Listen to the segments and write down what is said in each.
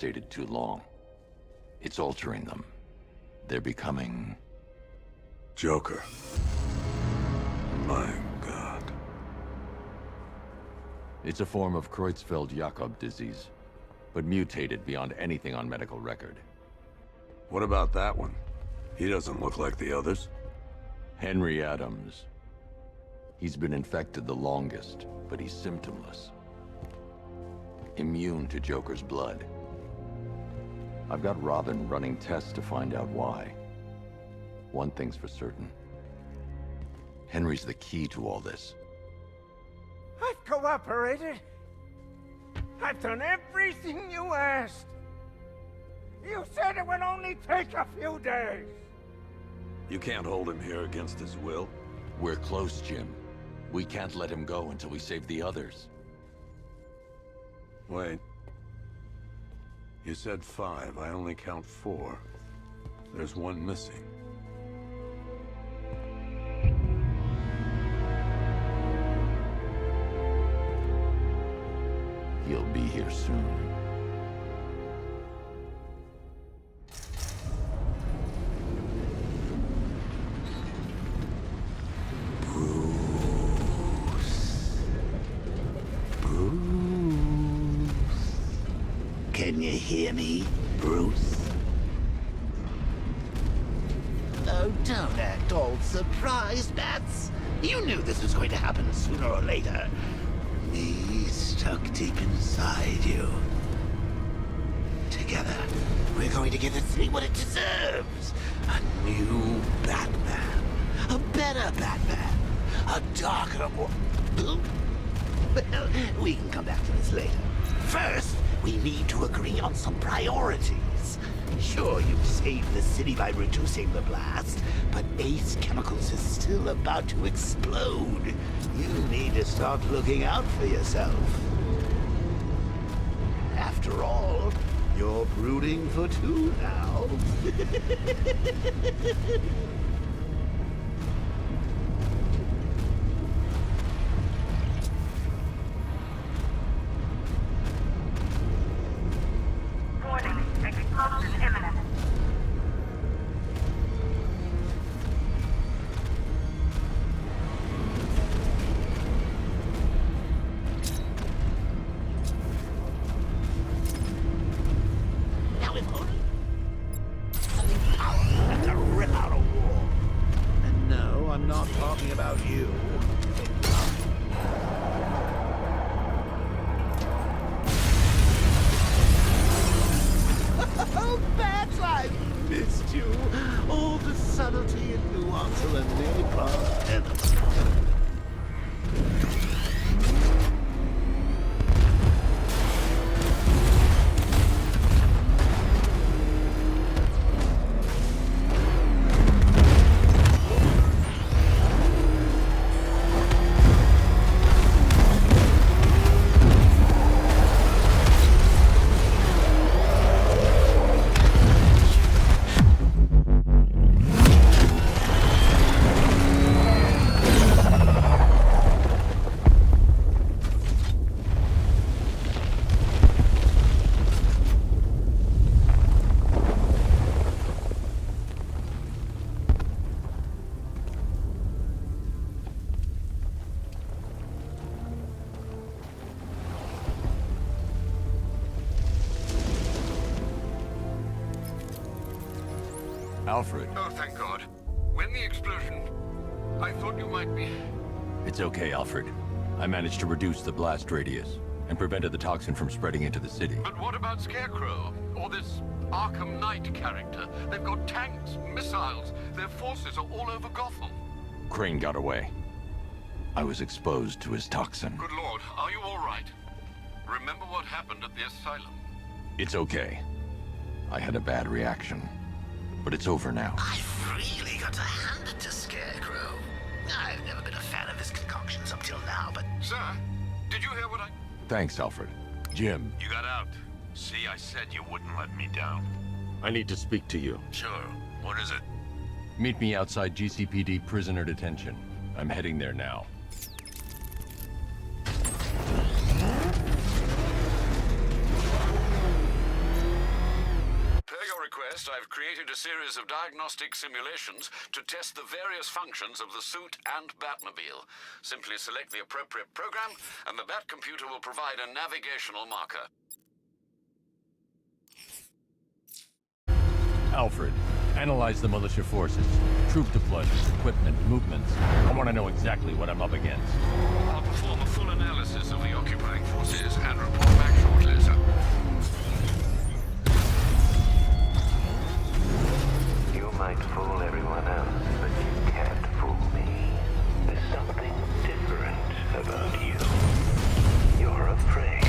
incapacitated too long. It's altering them. They're becoming... Joker. My God. It's a form of Creutzfeldt-Jakob disease, but mutated beyond anything on medical record. What about that one? He doesn't look like the others. Henry Adams. He's been infected the longest, but he's symptomless. Immune to Joker's blood. I've got Robin running tests to find out why. One thing's for certain. Henry's the key to all this. I've cooperated. I've done everything you asked. You said it would only take a few days. You can't hold him here against his will. We're close, Jim. We can't let him go until we save the others. Wait. You said 5. I only count 4. There's one missing. He'll be here soon. Can you hear me, Bruce? Oh, don't act all surprised, Bats. You knew this was going to happen sooner or later. Me stuck deep inside you. Together, we're going to give the city what it deserves. A new Batman. A better Batman. A darker one. Well, we can come back to this later. First, we need to agree on some priorities. Sure, you saved the city by reducing the blast, but Ace Chemicals is still about to explode. You need to start looking out for yourself. After all, you're brooding for 2 now. Explosion imminent. Now if only something powerful to rip out a wall. And no, I'm not talking about you. Oh, Bats, I've missed you. All the subtlety and nuance of a napalm enemy. Alfred. Oh, thank God. When the explosion... I thought you might be... It's okay, Alfred. I managed to reduce the blast radius and prevented the toxin from spreading into the city. But what about Scarecrow? Or this Arkham Knight character? They've got tanks, missiles. Their forces are all over Gotham. Crane got away. I was exposed to his toxin. Good Lord, are you all right? Remember what happened at the asylum? It's okay. I had a bad reaction. But it's over now. I've really got to hand it to Scarecrow. I've never been a fan of his concoctions up till now, but... Sir, did you hear what I... Thanks, Alfred. Jim. You got out. See, I said you wouldn't let me down. I need to speak to you. Sure. What is it? Meet me outside GCPD prisoner detention. I'm heading there now. your request, I've created a series of diagnostic simulations to test the various functions of the suit and Batmobile. Simply select the appropriate program, and the Bat computer will provide a navigational marker. Alfred, analyze the militia forces, troop deployments, equipment, movements. I want to know exactly what I'm up against. I'll perform a full analysis of the occupying forces and report back shortly, sir. You might fool everyone else, but you can't fool me. There's something different about you. You're afraid.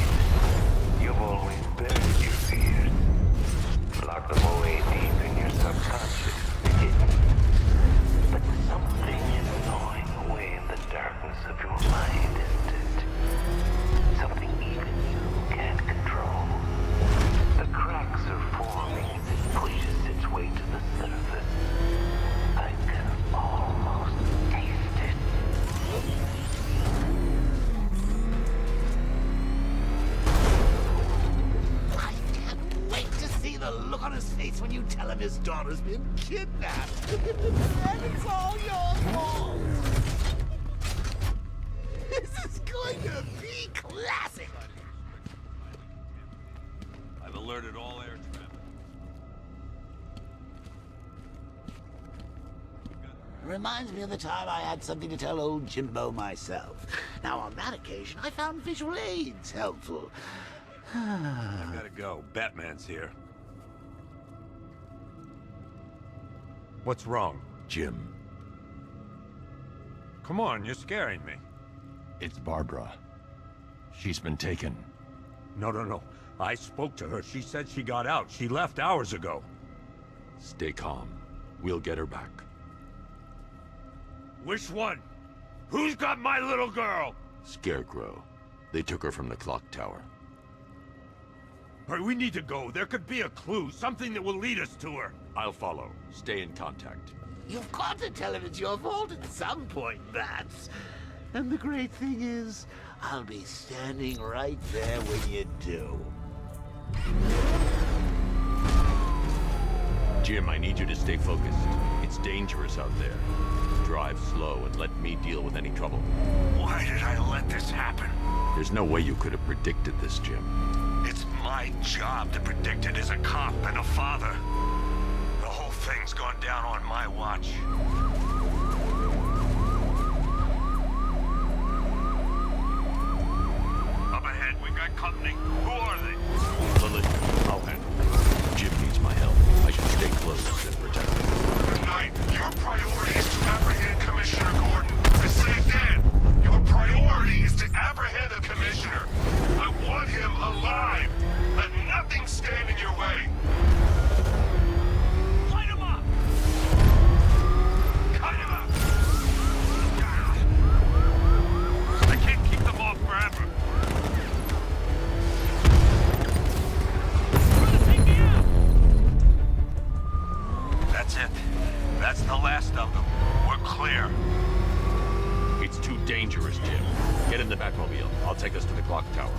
You've always buried your fears. Lock them away deep in your subconscious, hidden. But something is gnawing away in the darkness of your mind, isn't it? Something even you can't control. The cracks are forming as it pushes its way to the surface. I can almost taste it. I can't wait to see the look on his face when you tell him his daughter's been kidnapped. And it's all your fault. This is going to be classic. I've alerted all air traffic. Reminds me of the time I had something to tell old Jimbo myself. Now, on that occasion, I found visual aids helpful. I gotta go. Batman's here. What's wrong? Jim, Come on, you're scaring me. It's Barbara. She's been taken. No. I spoke to her. She said she got out. She left hours ago. stay calm. We'll get her back. Which one? Who's got my little girl? Scarecrow. They took her from the clock tower. All right, we need to go. There could be a clue, something that will lead us to her. I'll follow. Stay in contact. You've got to tell him it's your fault at some point, Bats. And the great thing is, I'll be standing right there when you do. Jim, I need you to stay focused. It's dangerous out there. Drive slow and let me deal with any trouble. Why did I let this happen? There's no way you could have predicted this, Jim. It's my job to predict it as a cop and a father. The whole thing's gone down on my watch. Up ahead, we got company. Who are they? Lily, I'll handle it. Jim needs my help. I should stay close and protect him. Knight, your priority is to apprehend Commissioner Gordon. I say again, your priority is to apprehend the Commissioner. I want him alive. Let nothing stand in your way. Light him up! Cut him up! I can't keep them off forever. That's it. That's the last of them. We're clear. It's too dangerous, Jim. Get in the Batmobile. I'll take us to the clock tower.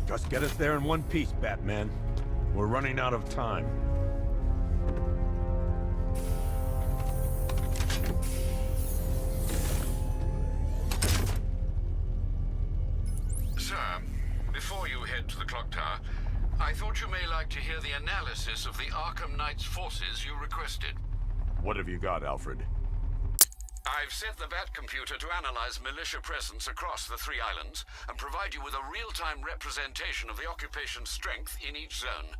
Just get us there in one piece, Batman. We're running out of time. Sir, before you head to the clock tower, I thought you may like to hear the analysis of the Arkham Knight's forces you requested. What have you got, Alfred? I've set the Bat computer to analyze militia presence across the three islands and provide you with a real-time representation of the occupation's strength in each zone.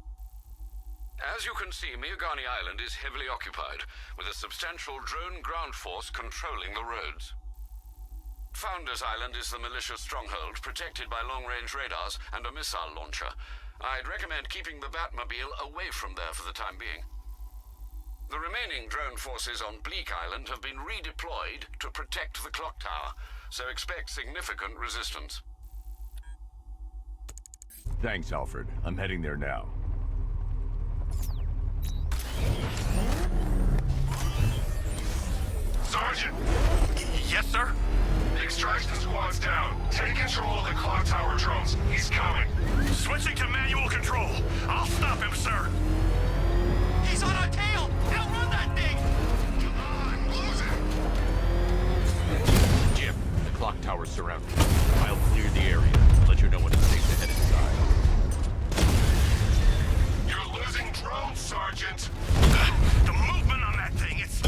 As you can see, Miagani Island is heavily occupied, with a substantial drone ground force controlling the roads. Founders Island is the militia stronghold, protected by long-range radars and a missile launcher. I'd recommend keeping the Batmobile away from there for the time being. The remaining drone forces on Bleak Island have been redeployed to protect the clock tower, so expect significant resistance. Thanks, Alfred. I'm heading there now. Sergeant! Yes, sir? The extraction squad's down. Take control of the clock tower drones. He's coming. Switching to manual control. I'll stop him, sir. He's on our tail! Outrun that thing! Come on, lose it! Jim, the clock tower's surrounded. I'll clear the area. Let you know when it's safe to head inside. You're losing drones, Sergeant! The movement on that thing, it's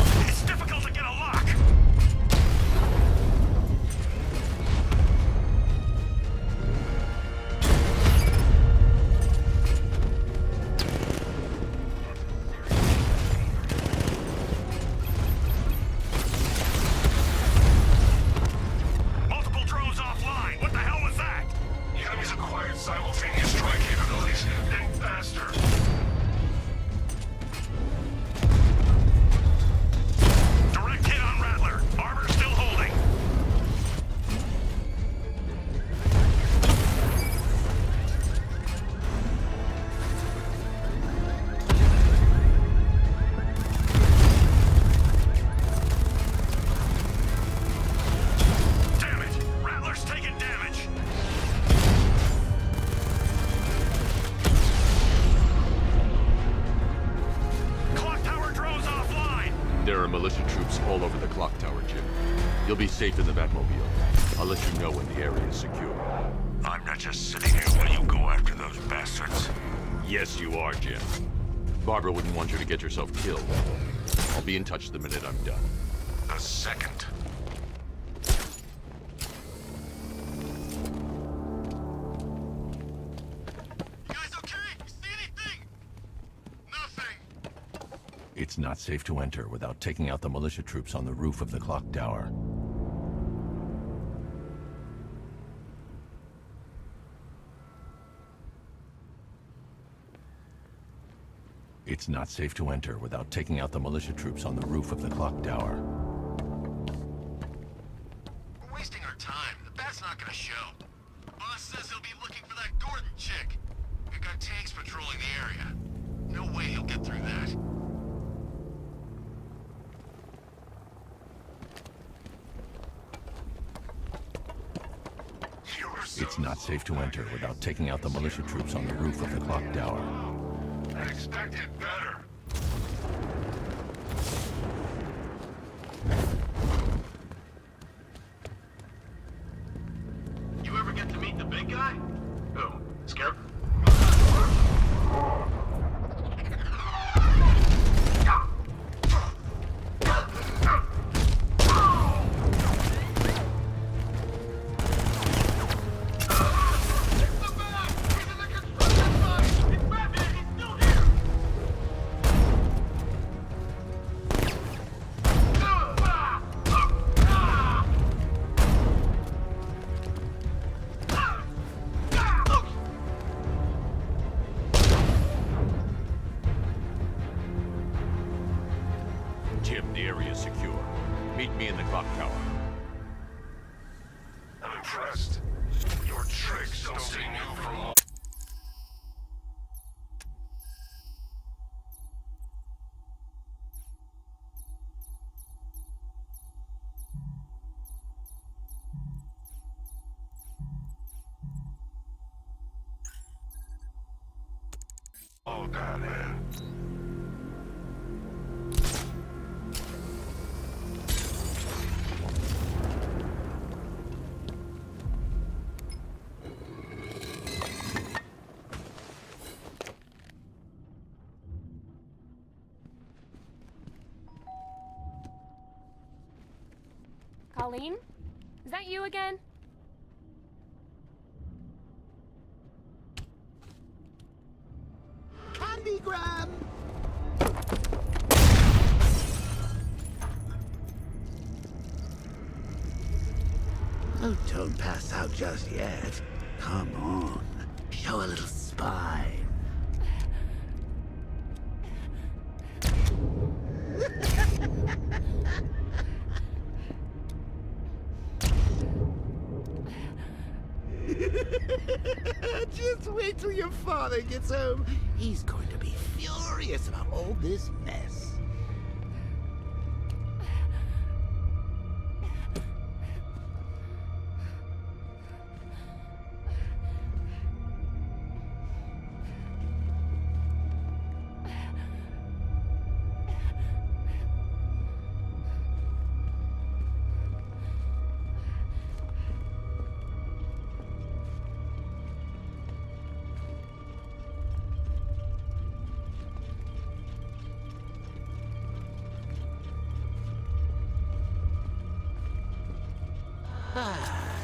difficult to get a lock. Multiple drones offline. What the hell was that? The enemy's acquired simultaneous strike capabilities. Then faster. Direct hit on Rattler. Armor still holding. Damn it! Rattler's taking damage. Clock tower drones offline. There are militia troops all over the clock tower, Jim. You'll be safe in the Batmobile. I'll let you know when the area is secure. I'm not just sitting here while you go after those bastards. Yes, you are, Jim. Barbara wouldn't want you to get yourself killed. I'll be in touch the minute I'm done. The second. You guys okay? You see anything? Nothing. It's not safe to enter without taking out the militia troops on the roof of the clock tower. It's not safe to enter without taking out the militia troops on the roof of the clock tower. We're wasting our time. The bat's not gonna show. Boss says he'll be looking for that Gordon chick. We've got tanks patrolling the area. No way he'll get through that. It's not safe to enter without taking out the militia troops on the roof of the clock tower. I expected better. You ever get to meet the big guy? Who? Scared? Jim, the area is secure. Meet me in the clock tower. I'm impressed. Your tricks don't stay new for long. Oh, Batman. Colleen? Is that you again? Candygram! Oh, don't pass out just yet. Come on. Show a little spine. Just wait till your father gets home. He's going to be furious about all this mess.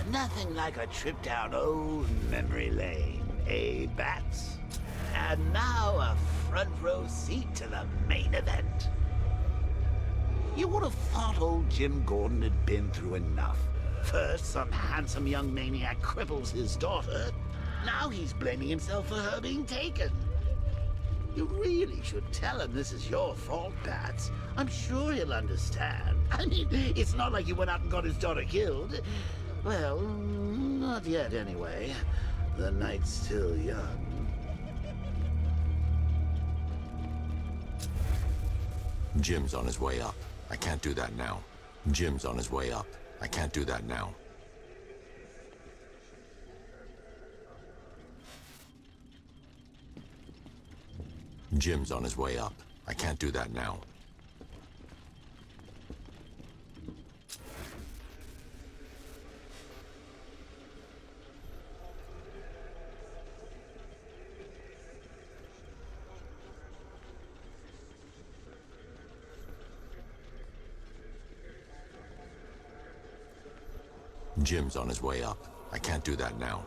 Nothing like a trip down old memory lane, eh, Bats? And now a front row seat to the main event. You would have thought old Jim Gordon had been through enough. First, some handsome young maniac cripples his daughter. Now he's blaming himself for her being taken. You really should tell him this is your fault, Bats. I'm sure he'll understand. I mean, it's not like you went out and got his daughter killed. Well, not yet anyway. The night's still young. Jim's on his way up. I can't do that now. Jim's on his way up. I can't do that now. Jim's on his way up. I can't do that now. Jim's on his way up. I can't do that now.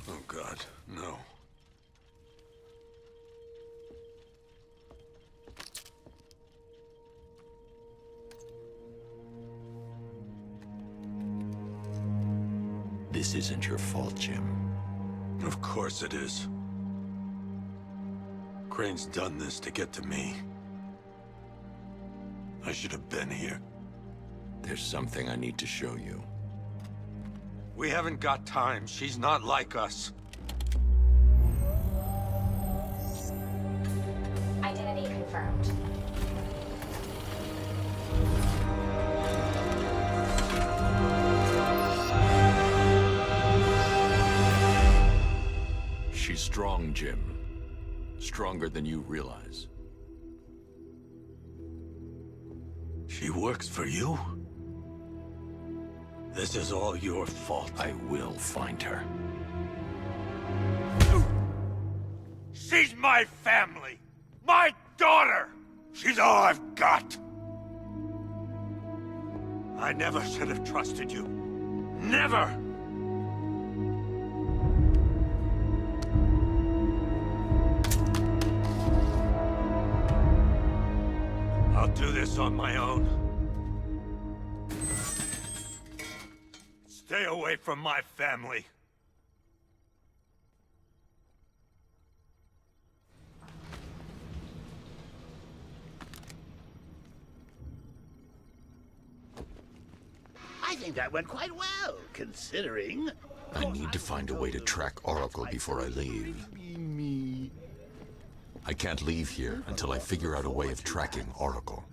Oh, God, no. This isn't your fault, Jim. Of course it is. Crane's done this to get to me. I should have been here. There's something I need to show you. We haven't got time. She's not like us. Identity confirmed. She's strong, Jim. Stronger than you realize. She works for you? This is all your fault. I will find her. She's my family! My daughter! She's all I've got! I never should have trusted you. Never! I'll do this on my own. Stay away from my family. I think that went quite well, considering... I need to find a way to track Oracle before I leave. I can't leave here until I figure out a way of tracking Oracle.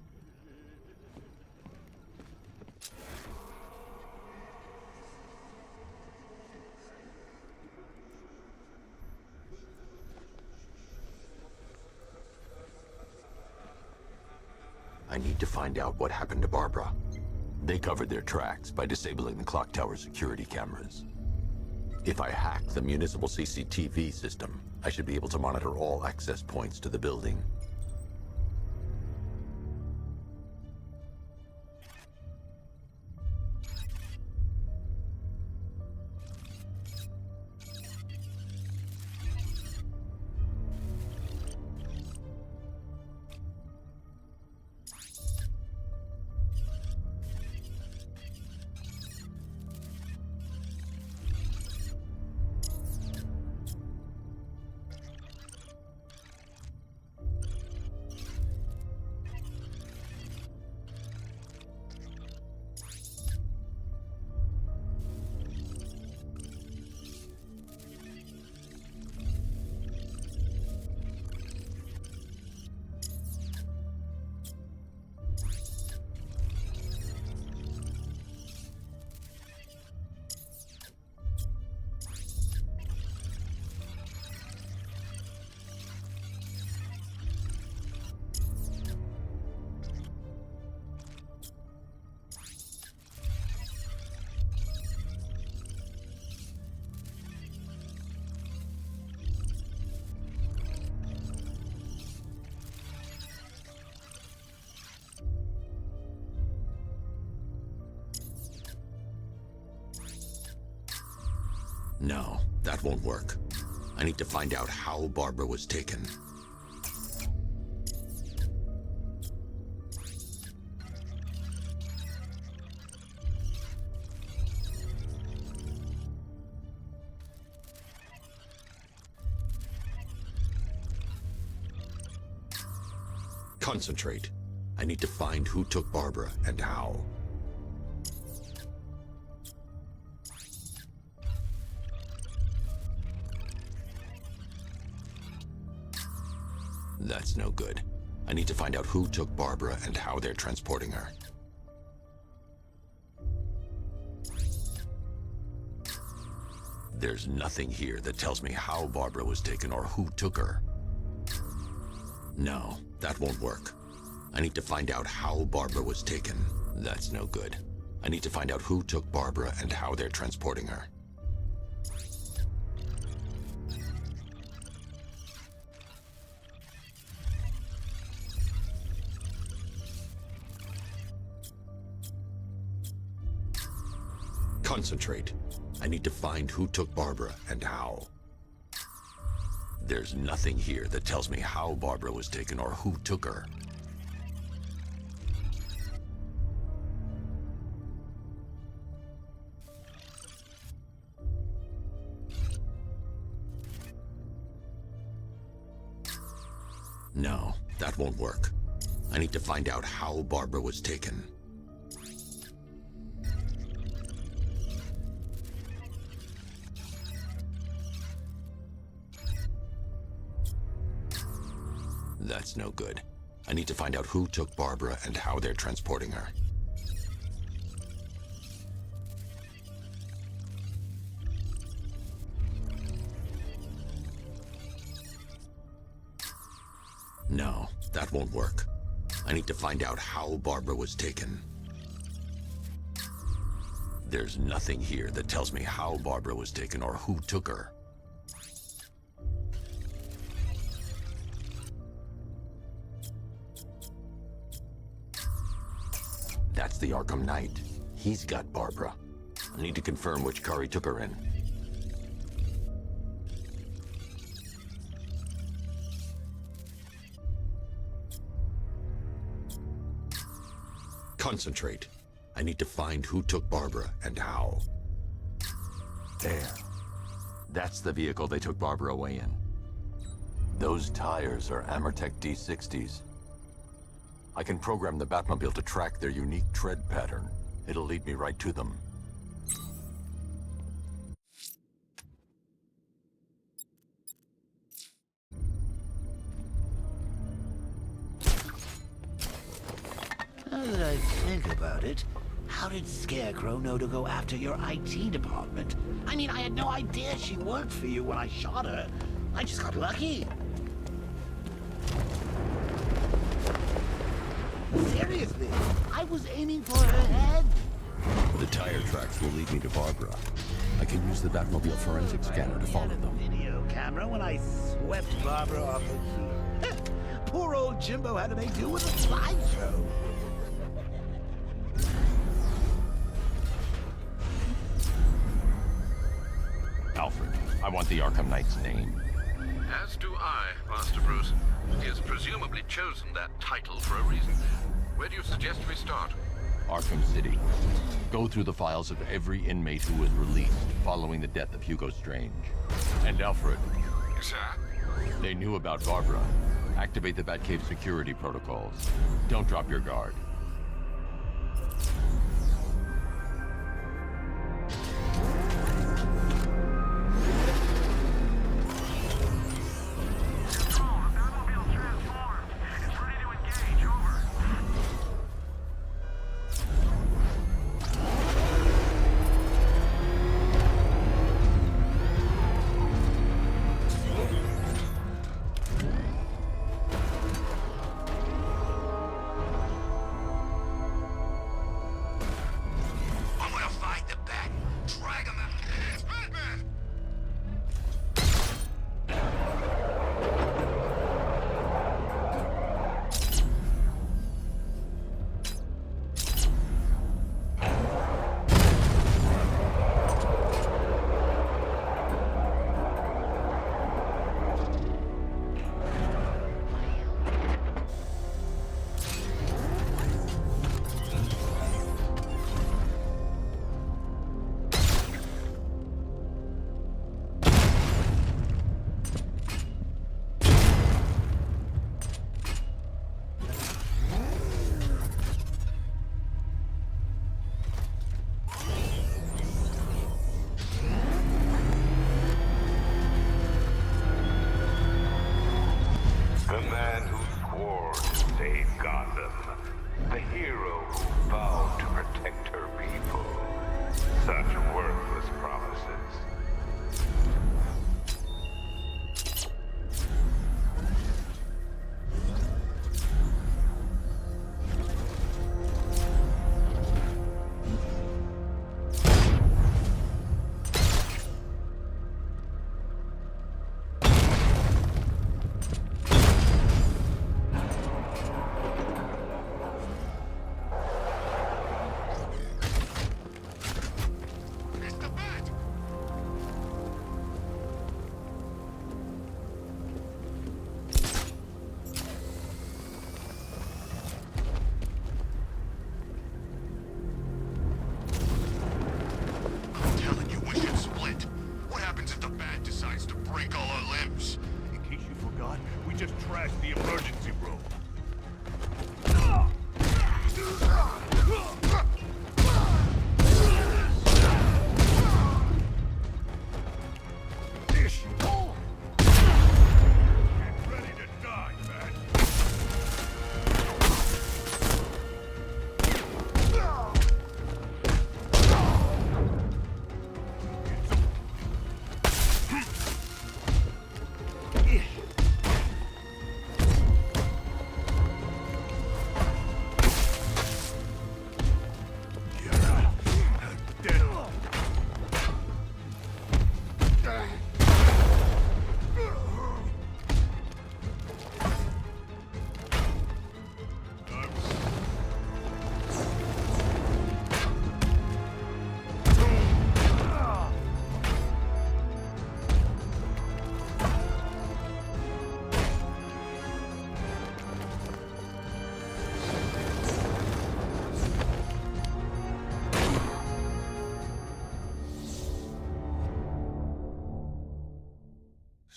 I need to find out what happened to Barbara. They covered their tracks by disabling the clock tower security cameras. If I hack the municipal CCTV system, I should be able to monitor all access points to the building. No, that won't work. I need to find out how Barbara was taken. Concentrate. I need to find who took Barbara and how. That's no good. I need to find out who took Barbara and how they're transporting her. There's nothing here that tells me how Barbara was taken or who took her. No, that won't work. I need to find out how Barbara was taken. That's no good. I need to find out who took Barbara and how they're transporting her. Concentrate. I need to find who took Barbara and how. There's nothing here that tells me how Barbara was taken or who took her. No, that won't work. I need to find out how Barbara was taken. That's no good. I need to find out who took Barbara and how they're transporting her. No, that won't work. I need to find out how Barbara was taken. There's nothing here that tells me how Barbara was taken or who took her. That's the Arkham Knight. He's got Barbara. I need to confirm which car he took her in. Concentrate. I need to find who took Barbara and how. There. That's the vehicle they took Barbara away in. Those tires are Amertech D60s. I can program the Batmobile to track their unique tread pattern. It'll lead me right to them. Now that I think about it, how did Scarecrow know to go after your IT department? I mean, I had no idea she worked for you when I shot her. I just got lucky. Seriously, I was aiming for her head. The tire tracks will lead me to Barbara. I can use the Batmobile forensic scanner to follow them. Video camera when I swept Barbara off her feet. Poor old Jimbo had to make do with a slideshow. Alfred, I want the Arkham Knight's name. As do I, Master Bruce. He has presumably chosen that title for a reason. Where do you suggest we start? Arkham City. Go through the files of every inmate who was released following the death of Hugo Strange. And Alfred. Sir? They knew about Barbara. Activate the Batcave security protocols. Don't drop your guard.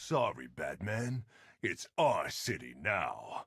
Sorry, Batman. It's our city now.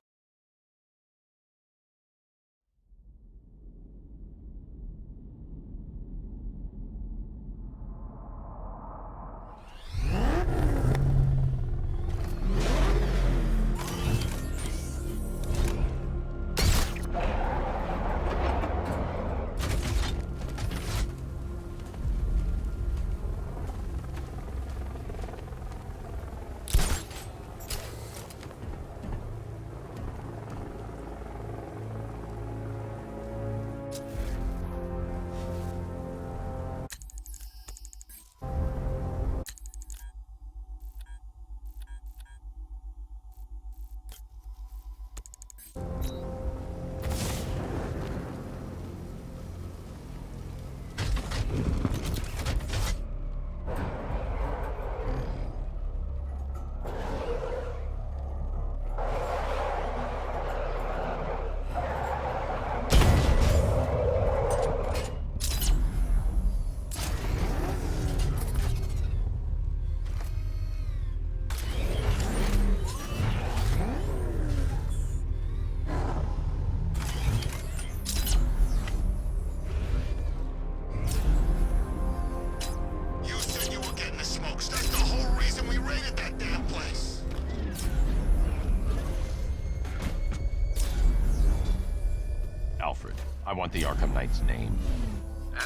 Alfred, I want the Arkham Knight's name.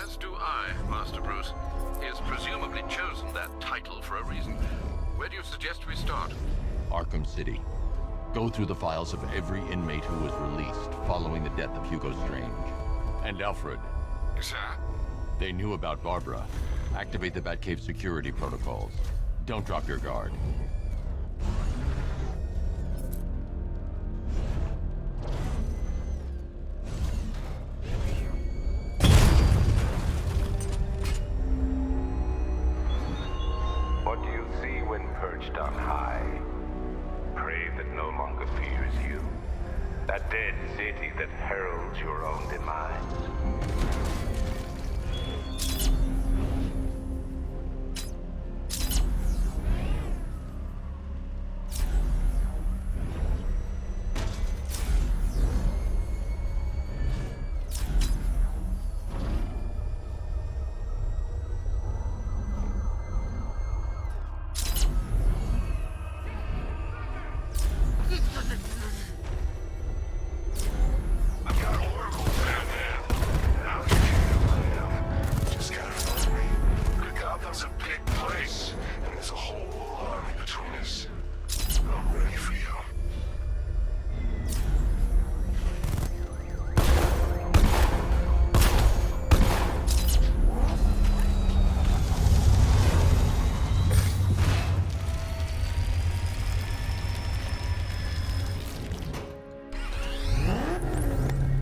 As do I, Master Bruce. He has presumably chosen that title for a reason. Where do you suggest we start? Arkham City. Go through the files of every inmate who was released following the death of Hugo Strange. And Alfred. Sir? They knew about Barbara. Activate the Batcave security protocols. Don't drop your guard. What do you see when perched on high? Prey that no longer fears you. A dead city that heralds your own demise.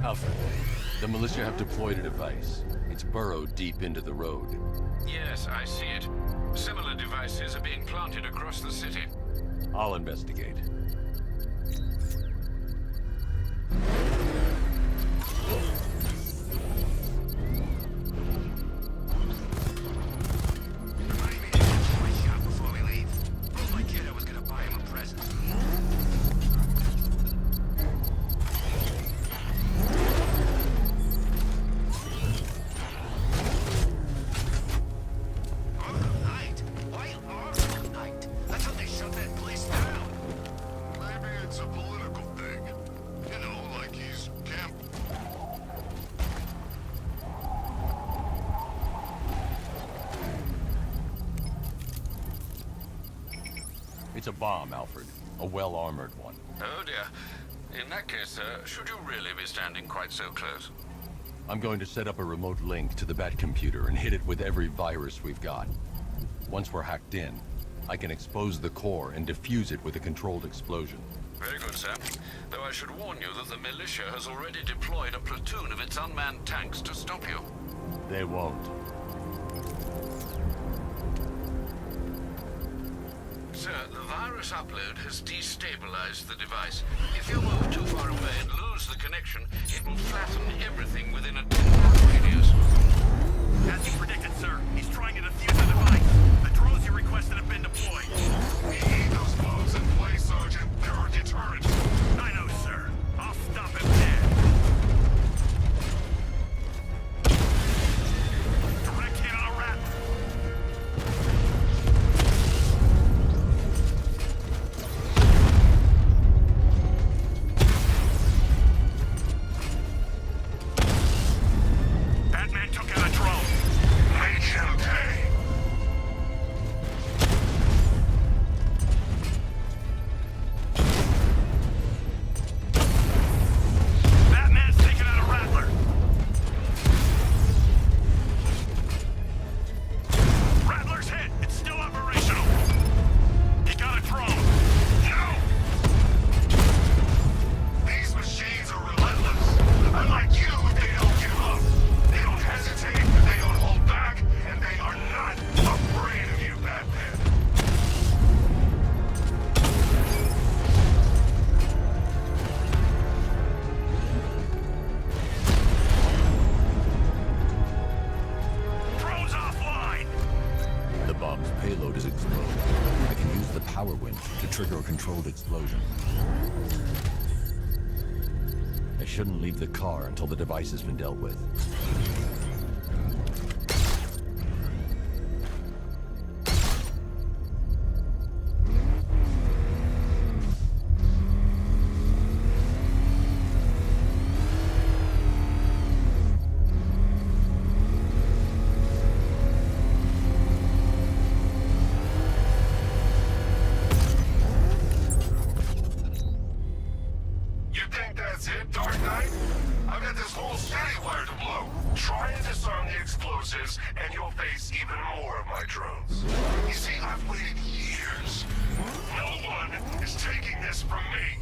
Alfred, the militia have deployed a device. It's burrowed deep into the road. Yes, I see it. Similar devices are being planted across the city. I'll investigate. It's a bomb, Alfred. A well-armored one. Oh dear. In that case, should you really be standing quite so close? I'm going to set up a remote link to the Batcomputer and hit it with every virus we've got. Once we're hacked in, I can expose the core and defuse it with a controlled explosion. Very good, sir. Though I should warn you that the militia has already deployed a platoon of its unmanned tanks to stop you. They won't. Sir, the virus upload has destabilized the device. If you move too far away and lose the connection, it will flatten everything within a 10-mile radius. As you predicted, sir, he's trying to defuse the device. The drones you requested have been deployed. We need those controlled explosion. I shouldn't leave the car until the device has been dealt with. You think that's it, Dark Knight? I've got this whole city wired to blow. Try and disarm the explosives, and you'll face even more of my drones. You see, I've waited years. No one is taking this from me.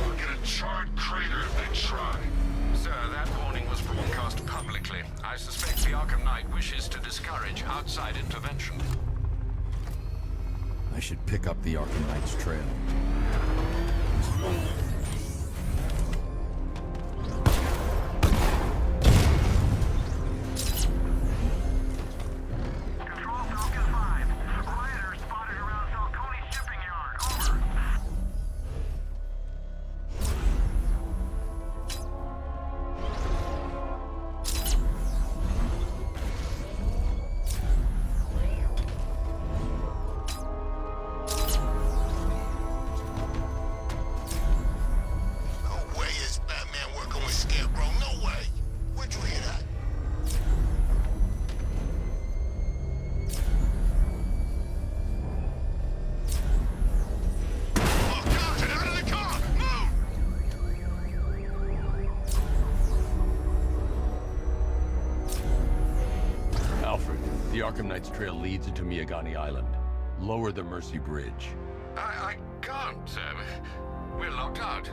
I'll get a charred crater if they try. Sir, that warning was broadcast publicly. I suspect the Arkham Knight wishes to discourage outside intervention. I should pick up the Arkham Knight's trail. Control Falcon 5. Rioters spotted around Falcone shipping yard. Over. No way is Batman working with Scarecrow. No way. Where'd you hear that? Oh, God, get out of the car! Move! Alfred, the Arkham Knight's trail leads into Miagani Island. Lower the Mercy Bridge. I can't, sir. We're locked out.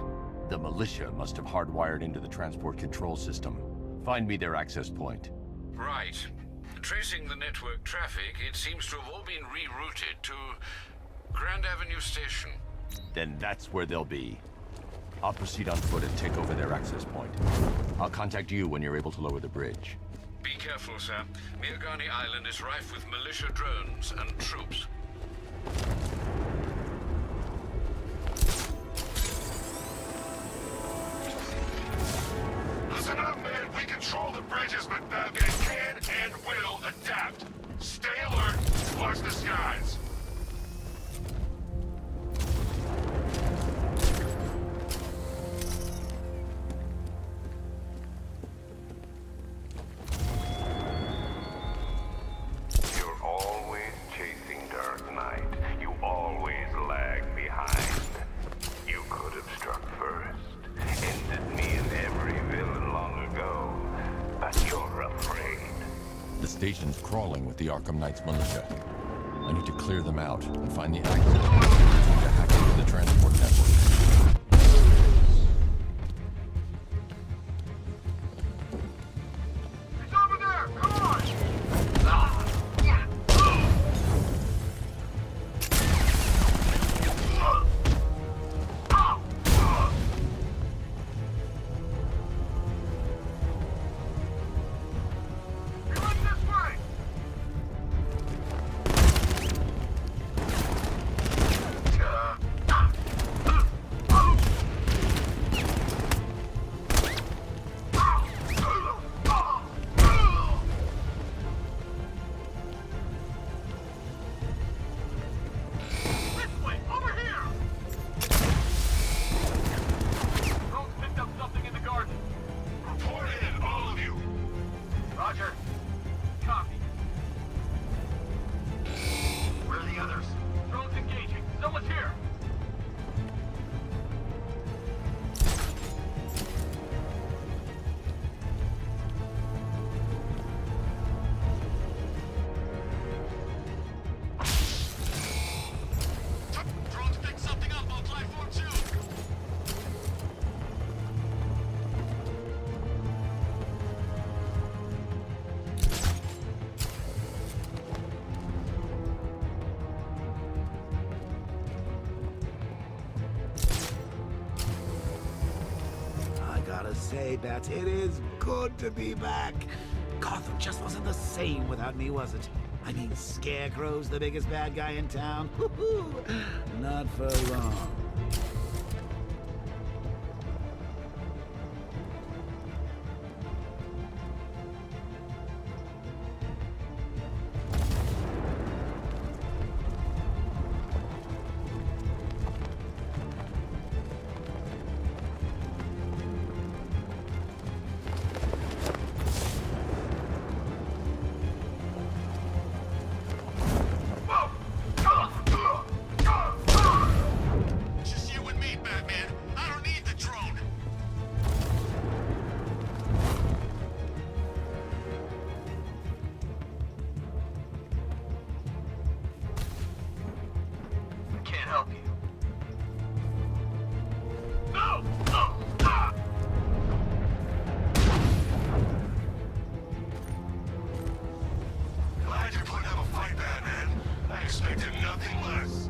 The militia must have hardwired into the transport control system. Find me their access point. Right. Tracing the network traffic, it seems to have all been rerouted to Grand Avenue Station. Then that's where they'll be. I'll proceed on foot and take over their access point. I'll contact you when you're able to lower the bridge. Be careful, sir. Miagani Island is rife with militia drones and troops. Listen up, man. We control the bridges, but Batman can and will adapt. Stay alert. Watch the skies. You're always chasing Dark Knight. You always lag behind. You could have struck first. Ended me and every villain long ago. But you're afraid. The station's crawling with the Arkham Knight's militia. I need to clear them out and find the access point to hack into the transport network. He's over there! Come on! He went this way! This way! Over here! Rose picked up something in the garden. Report in, all of you. Roger. Copy. Where are the others? Drones engaging. Someone's here. Drones picked something up on platform 2. I gotta say, Bats, it is good to be back. Gotham just wasn't the same without me, was it? I mean, Scarecrow's the biggest bad guy in town. Not for long. Just you and me, Batman. I don't need the drone. I can't help you. Glad you're putting up a fight, Batman. I expected nothing less.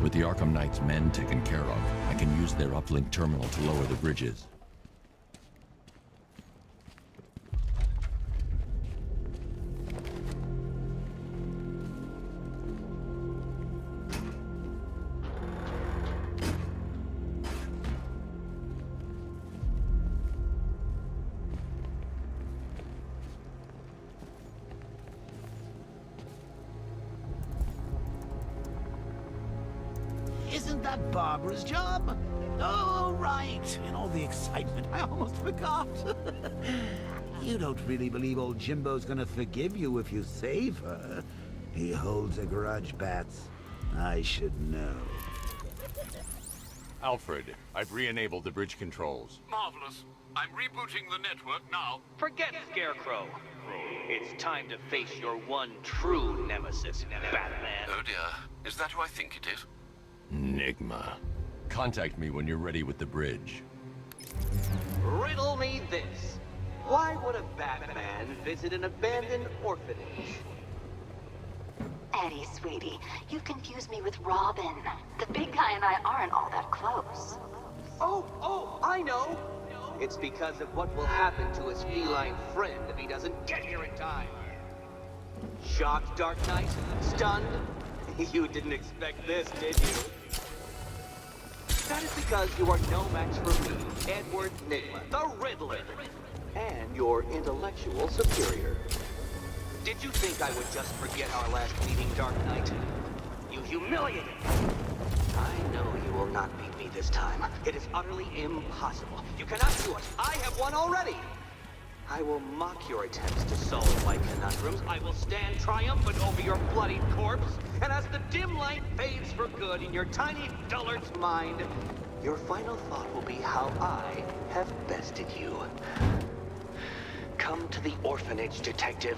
With the Arkham Knight's men taken care of, I can use their uplink terminal to lower the bridges. Isn't that Barbara's job? Oh, right. In all the excitement, I almost forgot. You don't really believe old Jimbo's gonna forgive you if you save her. He holds a grudge, Bats. I should know. Alfred, I've re-enabled the bridge controls. Marvelous. I'm rebooting the network now. Forget Scarecrow. It's time to face your one true nemesis, Batman. Oh dear. Is that who I think it is? Enigma. Contact me when you're ready with the bridge. Riddle me this. Why would a Batman visit an abandoned orphanage? Eddie, sweetie, you confused me with Robin. The big guy and I aren't all that close. Oh, I know. It's because of what will happen to his feline friend if he doesn't get here in time. Shocked, Dark Knight? Stunned? You didn't expect this, did you? That is because you are no match for me, Edward Nigma, the Riddler, and your intellectual superior. Did you think I would just forget our last meeting, Dark Knight? You humiliated me. I know you will not beat me this time. It is utterly impossible. You cannot do it. I have won already. I will mock your attempts to solve my conundrums. I will stand triumphant over your bloodied corpse. And as the dim light fades for good in your tiny dullard's mind, your final thought will be how I have bested you. Come to the orphanage, detective,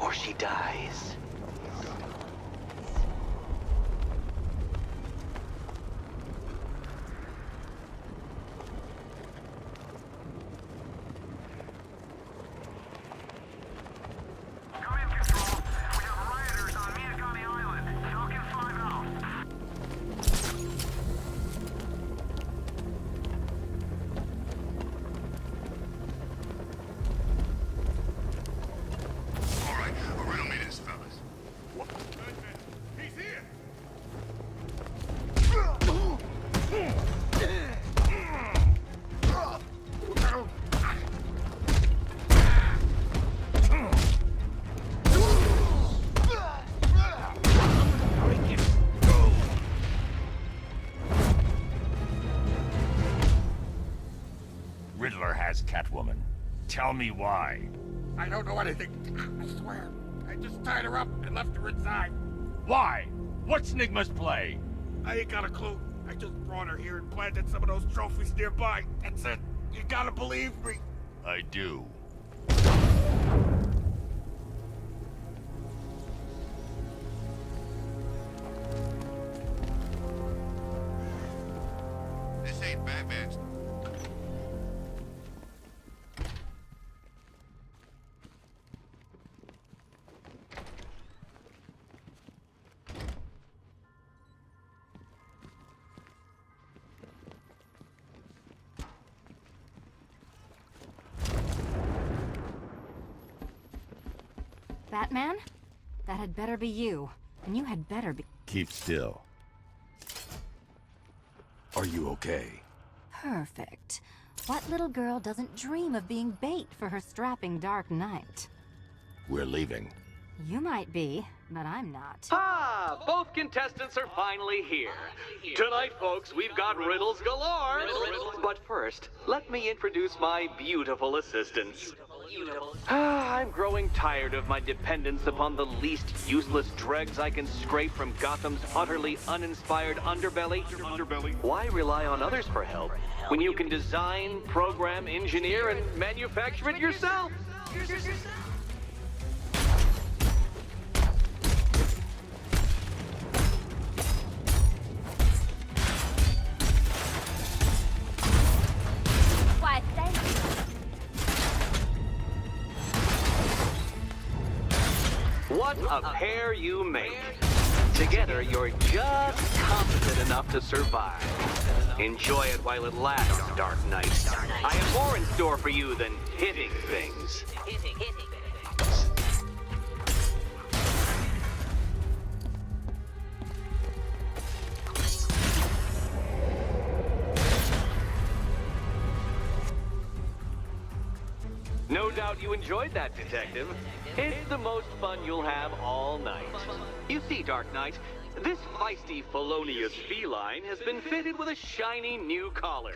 or she dies. Come in, Control. We have rioters on Miyakami Island. Falcon 5 out. All right, riddle me this, fellas. What? He's here! Riddler has Catwoman. Tell me why. I don't know anything. I swear. I just tied her up and left her inside. Why? What's Nigma's play? I ain't got a clue. I just brought her here and planted some of those trophies nearby. That's it. You gotta believe me. I do. This ain't Batman's. Batman? That had better be you. And you had better be... Keep still. Are you okay? Perfect. What little girl doesn't dream of being bait for her strapping Dark Knight? We're leaving. You might be, but I'm not. Ah, both contestants are finally here. Tonight, folks, we've got riddles galore. But first, let me introduce my beautiful assistants. I'm growing tired of my dependence upon the least useless dregs I can scrape from Gotham's utterly uninspired underbelly. Why rely on others for help when you can design, program, engineer, and manufacture it yourself? Why, thank you. What a pair you make. Together, you're just competent enough to survive. Enjoy it while it lasts, Dark Knight. I have more in store for you than hitting things. No doubt you enjoyed that, Detective. It's the most fun you'll have all night. You see, Dark Knight, this feisty, felonious feline has been fitted with a shiny new collar.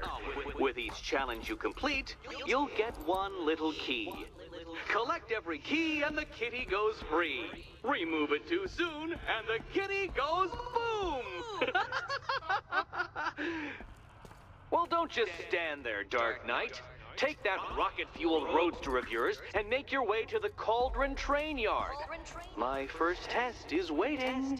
With each challenge you complete, you'll get one little key. Collect every key and the kitty goes free. Remove it too soon and the kitty goes boom! Well, don't just stand there, Dark Knight. Take that rocket-fueled roadster of yours and make your way to the Cauldron Train Yard. My first test is waiting.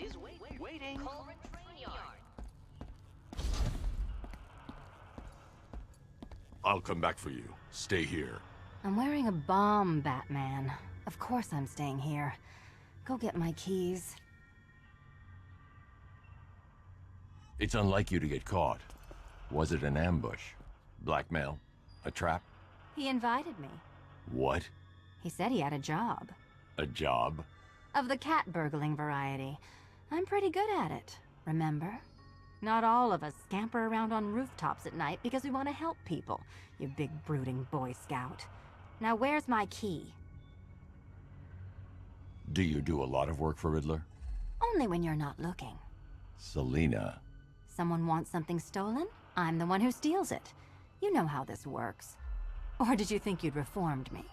I'll come back for you. Stay here. I'm wearing a bomb, Batman. Of course I'm staying here. Go get my keys. It's unlike you to get caught. Was it an ambush? Blackmail? A trap? He invited me. What? He said he had a job. A job? Of the cat burgling variety. I'm pretty good at it, remember? Not all of us scamper around on rooftops at night because we want to help people, you big brooding Boy Scout. Now where's my key? Do you do a lot of work for Riddler? Only when you're not looking. Selina. Someone wants something stolen? I'm the one who steals it. You know how this works. Or did you think you'd reformed me?